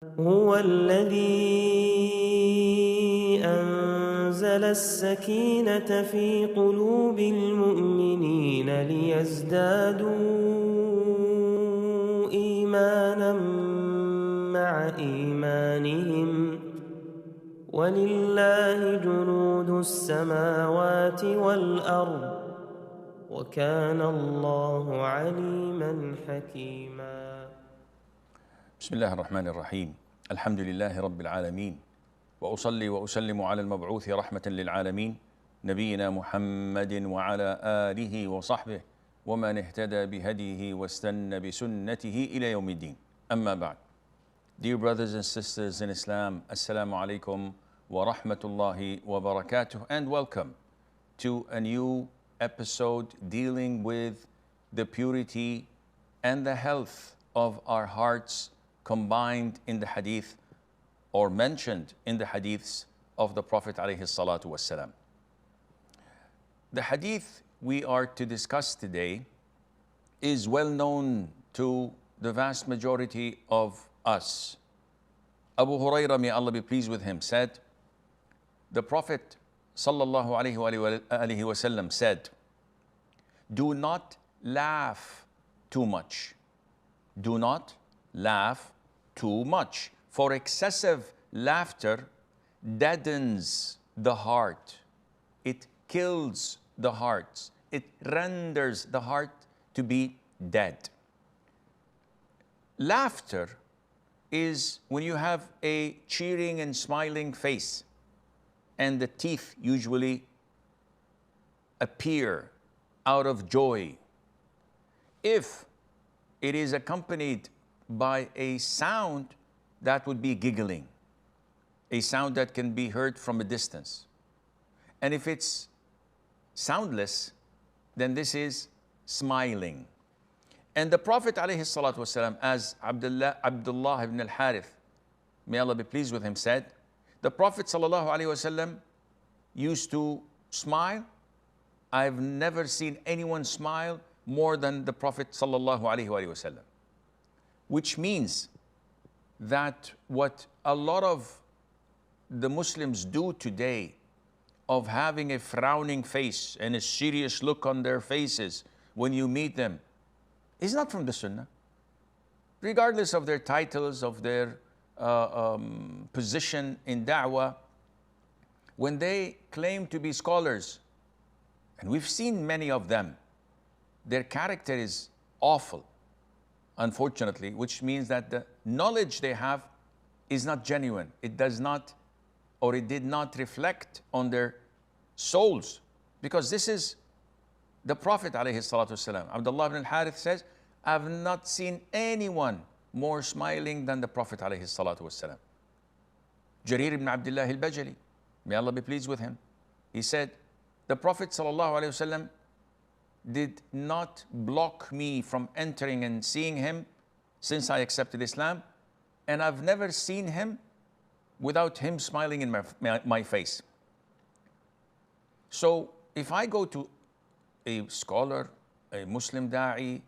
هو الذي أنزل السكينة في قلوب المؤمنين ليزدادوا إيمانا مع إيمانهم ولله جنود السماوات والأرض وكان الله عليما حكيما. بسم الله الرحمن الرحيم. الحمد لله رب العالمين، وأصلي وأسلم على المبعوث رحمة للعالمين نبينا محمد وعلى آله وصحبه ومن اهتدى بهديه واستنى بسنته إلى يوم الدين. أما بعد. Dear brothers and sisters in Islam, Assalamu alaikum wa rahmatullahi wa barakatuh, and welcome to a new episode dealing with the purity and the health of our hearts combined in the hadith or mentioned in the hadiths of the Prophet alayhi salatu wassalam. The hadith we are to discuss today is well known to the vast majority of us. Abu Hurairah, may Allah be pleased with him, said, the Prophet sallallahu alayhi wasallam said, do not laugh too much. Do not laugh too much, for excessive laughter deadens the heart. It kills the heart. It renders the heart to be dead. Laughter is when you have a cheering and smiling face and the teeth usually appear out of joy. If it is accompanied by a sound, that would be giggling, a sound that can be heard from a distance. And if it's soundless, then this is smiling. And the Prophet ﷺ, as Abdullah ibn al-Harith, may Allah be pleased with him, said, the Prophet ﷺ used to smile. I've never seen anyone smile more than the Prophet ﷺ. Which means that what a lot of the Muslims do today of having a frowning face and a serious look on their faces when you meet them is not from the Sunnah. Regardless of their titles, of their position in da'wah, when they claim to be scholars, and we've seen many of them, their character is awful, unfortunately, which means that the knowledge they have is not genuine. It does not, or it did not reflect on their souls, because this is the Prophet ﷺ. Abdullah ibn al-Harith says, I've not seen anyone more smiling than the Prophet ﷺ. Jarir ibn Abdullah al-Bajali, may Allah be pleased with him, he said, the Prophet ﷺ did not block me from entering and seeing him since I accepted Islam, and I've never seen him without him smiling in my face. So if I go to a scholar, a Muslim da'i,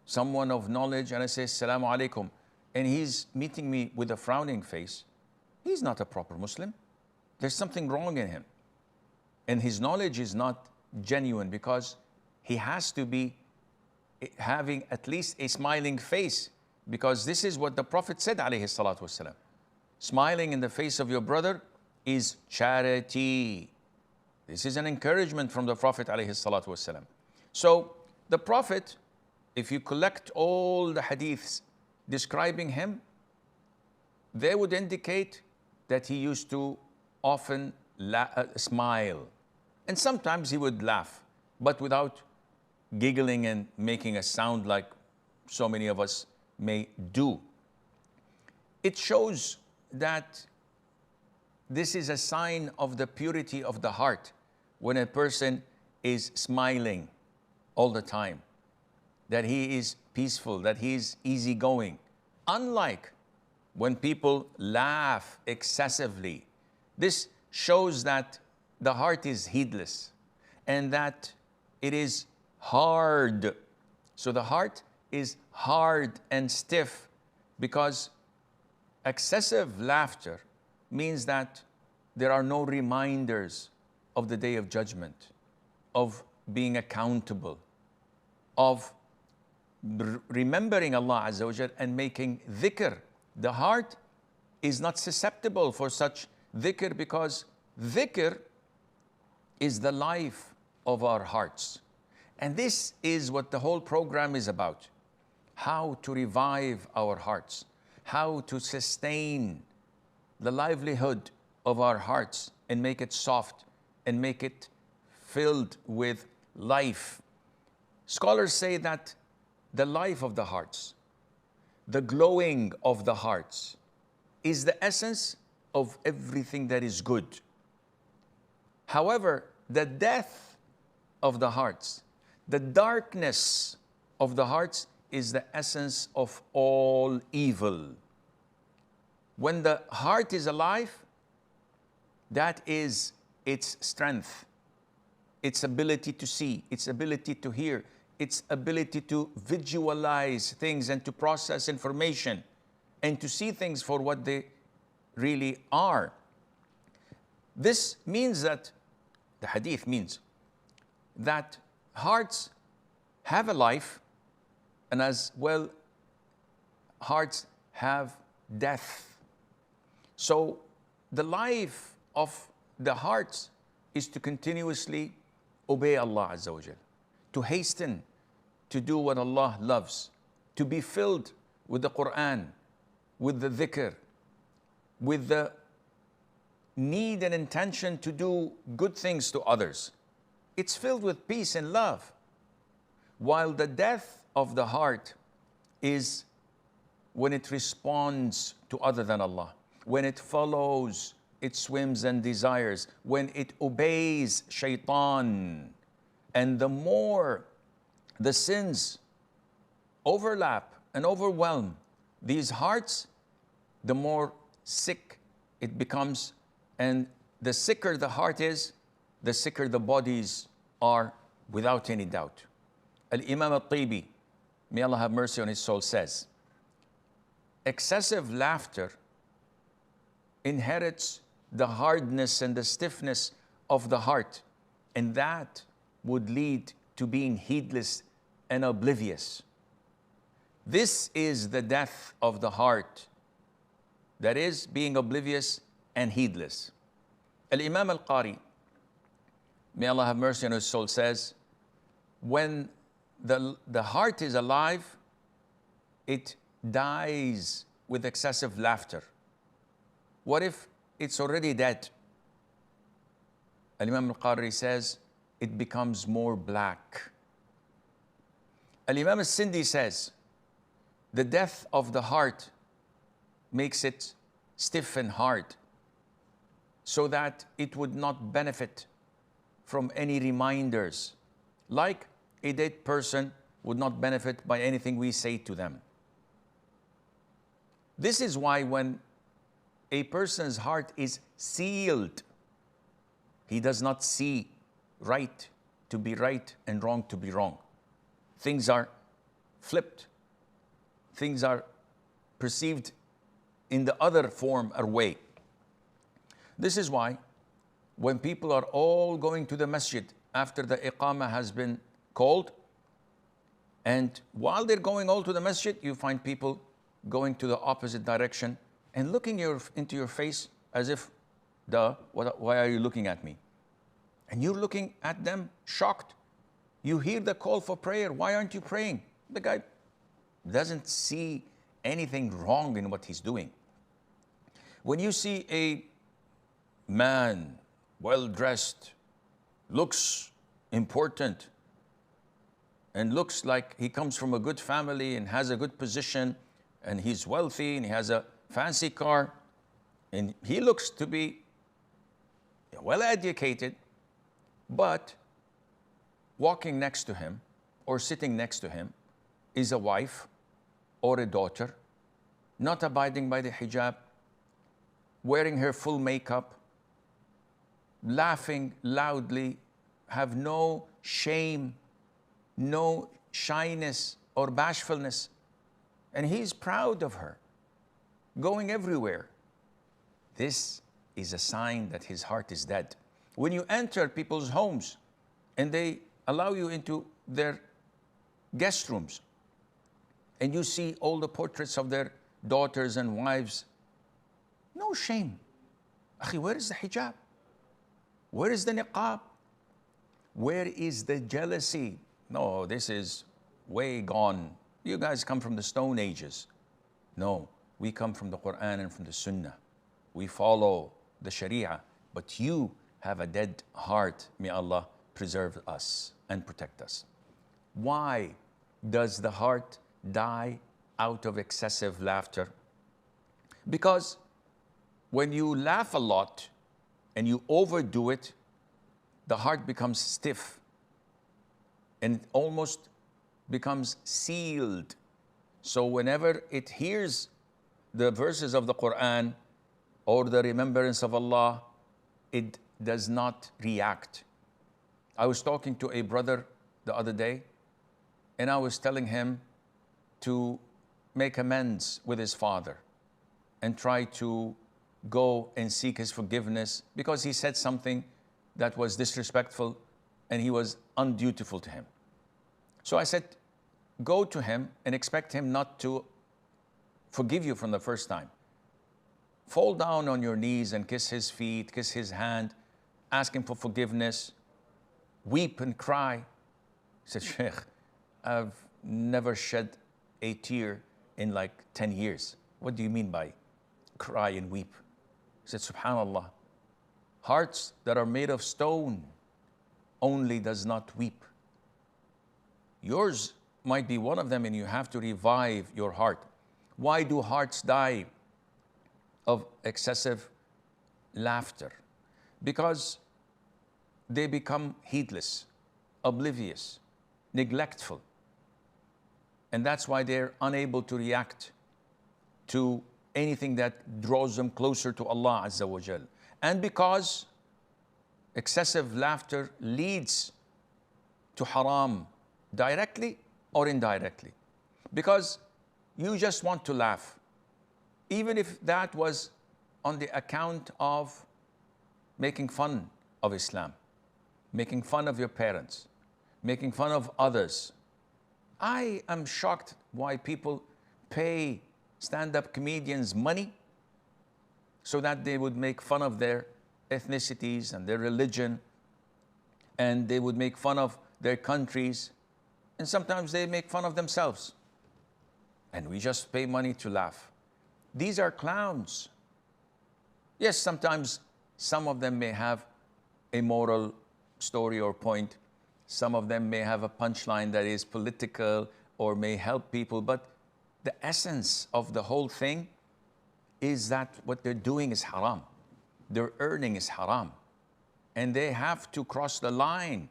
someone of knowledge, and I say, Assalamu alaikum, and he's meeting me with a frowning face, he's not a proper Muslim. There's something wrong in him. And his knowledge is not genuine, because he has to be having at least a smiling face, because this is what the Prophet said, alayhi salatu wasalam. Smiling in the face of your brother is charity. This is an encouragement from the Prophet alayhi salatu wasalam. So the Prophet, if you collect all the hadiths describing him, they would indicate that he used to often smile. And sometimes he would laugh, but without giggling and making a sound like so many of us may do. It shows that this is a sign of the purity of the heart when a person is smiling all the time, that he is peaceful, that he is easygoing. Unlike when people laugh excessively, this shows that the heart is heedless and that it is hard. So the heart is hard and stiff because Excessive laughter means that there are no reminders of the day of judgment, of being accountable, of remembering Allah Azza wa Jal and making dhikr. The heart is not susceptible for such dhikr because dhikr is the life of our hearts. And this is what the whole program is about. How to revive our hearts, how to sustain the livelihood of our hearts and make it soft and make it filled with life. Scholars say that the life of the hearts, the glowing of the hearts, is the essence of everything that is good. However, the death of the hearts, the darkness of the hearts is the essence of all evil. When the heart is alive, that is its strength, its ability to see, its ability to hear, its ability to visualize things and to process information and to see things for what they really are. This means that, the hadith means that hearts have a life, and as well, hearts have death. So the life of the hearts is to continuously obey Allah Azza wa Jal, to hasten to do what Allah loves, to be filled with the Quran, with the dhikr, with the need and intention to do good things to others. It's filled with peace and love. While the death of the heart is when it responds to other than Allah, when it follows its whims and desires, when it obeys shaitan. And the more the sins overlap and overwhelm these hearts, the more sick it becomes. And the sicker the heart is, the sicker the bodies are, without any doubt. Al-Imam al-Tibi, may Allah have mercy on his soul, says, excessive laughter inherits the hardness and the stiffness of the heart, and that would lead to being heedless and oblivious. This is the death of the heart, that is, being oblivious and heedless. Al-Imam al-Qari, may Allah have mercy on his soul, says, when the heart is alive, it dies with excessive laughter. What if it's already dead? Al-Imam al-Qari says, it becomes more black. Al-Imam al-Sindi says, the death of the heart makes it stiff and hard, so that it would not benefit from any reminders, like a dead person would not benefit by anything we say to them. This is why when a person's heart is sealed, he does not see right to be right and wrong to be wrong. Things are flipped. Things are perceived in the other form or way. This is why when people are all going to the masjid after the iqamah has been called, and while they're going all to the masjid, you find people going to the opposite direction and looking into your face as if, why are you looking at me? And you're looking at them shocked. You hear the call for prayer. Why aren't you praying? The guy doesn't see anything wrong in what he's doing. When you see a man, well-dressed, looks important, and looks like he comes from a good family and has a good position, and he's wealthy and he has a fancy car, and he looks to be well-educated, but walking next to him or sitting next to him is a wife or a daughter, not abiding by the hijab, wearing her full makeup, laughing loudly, have no shame, no shyness or bashfulness, and he's proud of her. going everywhere. This is a sign that his heart is dead. When you enter people's homes and they allow you into their guest rooms and you see all the portraits of their daughters and wives, no shame. Akhi, where is the hijab? Where is the niqab? Where is the jealousy? No, this is way gone. You guys come from the Stone Ages. No, we come from the Quran and from the Sunnah. We follow the Sharia, but you have a dead heart. May Allah preserve us and protect us. Why does the heart die out of excessive laughter? Because when you laugh a lot and you overdo it, the heart becomes stiff and it almost becomes sealed. So whenever it hears the verses of the Quran or the remembrance of Allah, it does not react. I was talking to a brother the other day, and I was telling him to make amends with his father and try to go and seek his forgiveness because he said something that was disrespectful and he was undutiful to him. So I said, go to him and expect him not to forgive you from the first time. Fall down on your knees and kiss his feet, kiss his hand, ask him for forgiveness, weep and cry. He said, Sheikh, I've never shed a tear in like 10 years. What do you mean by cry and weep? He said, SubhanAllah, hearts that are made of stone only does not weep. Yours might be one of them and you have to revive your heart. Why do hearts die of excessive laughter? Because they become heedless, oblivious, neglectful. And that's why they're unable to react to anything that draws them closer to Allah Azza wa Jal. And because excessive laughter leads to haram directly or indirectly. Because you just want to laugh. Even if that was on the account of making fun of Islam, making fun of your parents, making fun of others. I am shocked why people pay stand-up comedians money so that they would make fun of their ethnicities and their religion, and they would make fun of their countries, and sometimes they make fun of themselves. And we just pay money to laugh. These are clowns. Yes, sometimes some of them may have a moral story or point. Some of them may have a punchline that is political or may help people, but the essence of the whole thing is that what they're doing is haram. Their earning is haram. And they have to cross the line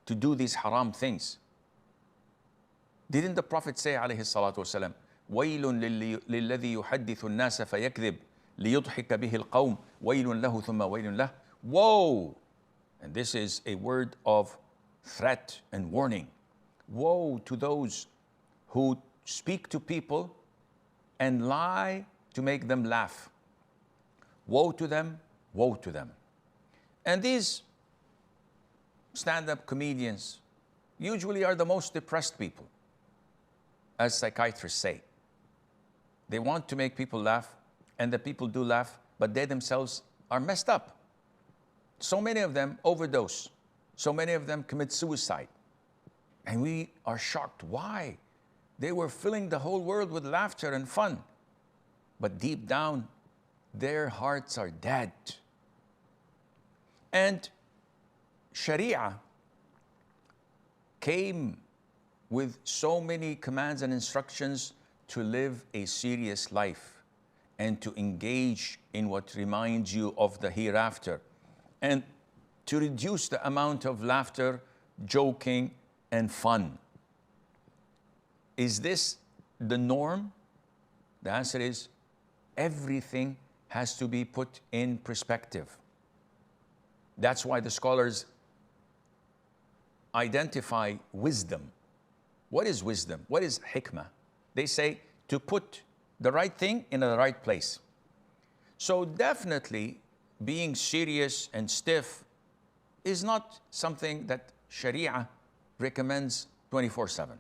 to do these haram things. Didn't the Prophet say, alayhi salatu wasalam, وَيْلٌ لِلَّذِي يُحَدِّثُ النَّاسَ فَيَكْذِبْ لِيُضْحِكَ بِهِ الْقَوْمِ وَيْلٌ لَهُ ثُمَّ وَيْلٌ لَهُ. Woe! And this is a word of threat and warning. Woe to those who speak to people and lie to make them laugh. Woe to them, woe to them. And these stand-up comedians usually are the most depressed people, as psychiatrists say. They want to make people laugh, and the people do laugh, but they themselves are messed up. So many of them overdose. So many of them commit suicide. And we are shocked. Why? They were filling the whole world with laughter and fun. But deep down, their hearts are dead. And Sharia came with so many commands and instructions to live a serious life and to engage in what reminds you of the hereafter and to reduce the amount of laughter, joking, and fun. Is this the norm? The answer is everything has to be put in perspective. That's why the scholars identify wisdom. What is wisdom? What is hikmah? They say to put the right thing in the right place. So definitely being serious and stiff is not something that Sharia recommends 24/7.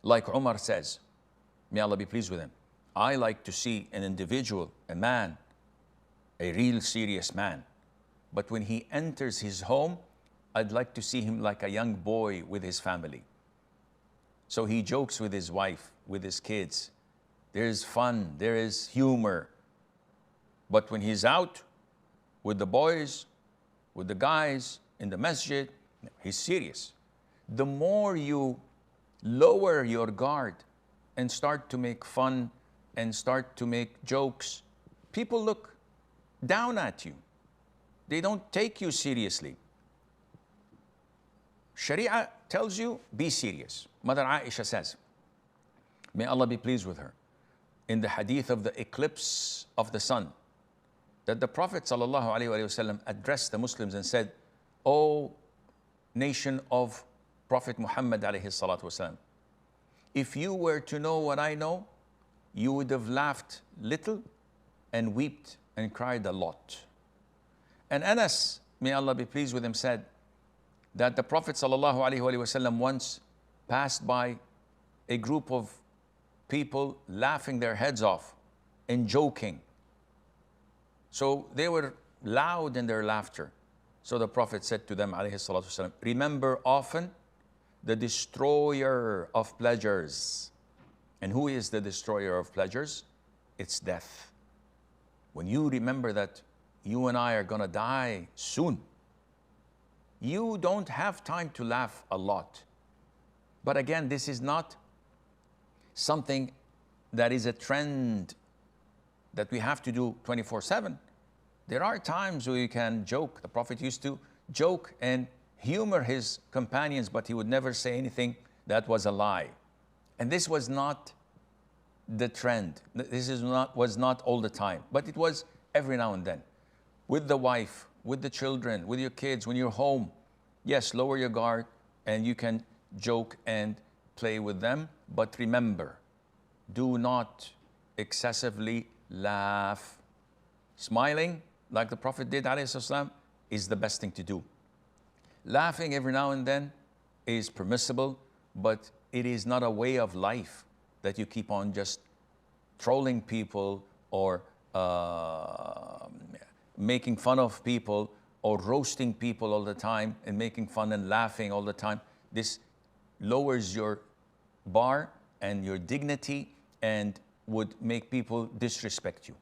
Like Umar says, may Allah be pleased with him, I like to see an individual, a man, a real serious man. But when he enters his home, I'd like to see him like a young boy with his family. So he jokes with his wife, with his kids. There's fun, there is humor. But when he's out with the boys, with the guys in the masjid, he's serious. The more you lower your guard and start to make fun and start to make jokes, people look down at you. They don't take you seriously. Sharia tells you, be serious. Mother Aisha says, may Allah be pleased with her, in the hadith of the eclipse of the sun, that the Prophet ﷺ addressed the Muslims and said, O nation of Prophet Muhammad ﷺ, if you were to know what I know, you would have laughed little and wept and cried a lot. And Anas, may Allah be pleased with him, said that the Prophet ﷺ once passed by a group of people laughing their heads off and joking. So they were loud in their laughter. So the Prophet said to them, ﷺ, remember often the destroyer of pleasures. And who is the destroyer of pleasures? It's death. When you remember that you and I are going to die soon, you don't have time to laugh a lot. But again, this is not something that is a trend that we have to do 24/7. There are times where you can joke. The Prophet used to joke and humor his companions, but he would never say anything that was a lie. And this was not the trend. Was not all the time, but it was every now and then. With the wife, with the children, with your kids, when you're home, yes, lower your guard and you can joke and play with them. But remember, do not excessively laugh. Smiling, like the Prophet did, ﷺ, is the best thing to do. Laughing every now and then is permissible, but it is not a way of life that you keep on just trolling people or making fun of people or roasting people all the time and making fun and laughing all the time. This lowers your bar and your dignity and would make people disrespect you.